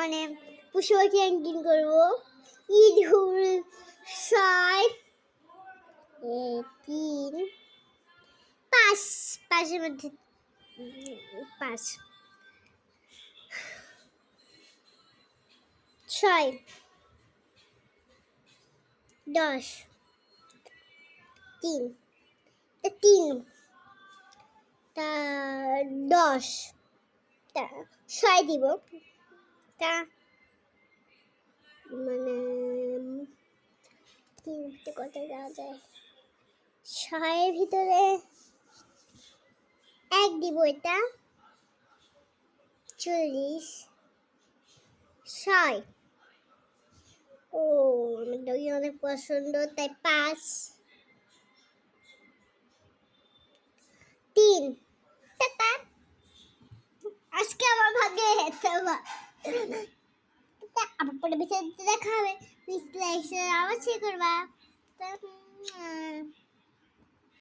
মানে পশু পাখি র্যাঙ্কিং করবো। ইঁদুর 6, 3, 5, 5-এর মধ্যে 5, 6, 10, 3, 10, 6 দিব। তা মানে 3 কত দেওয়া যায়? 6-এর ভিতরে 1 দিব। এটা 40, 6। ও আমার ডগি অনেক পছন্দ, তাই 5, 3। টাটা। আজকে আমার ভাগ্যে আবার পরে বিচার দেখা হবে। প্লিজ লাইক শেয়ার আবার করবা।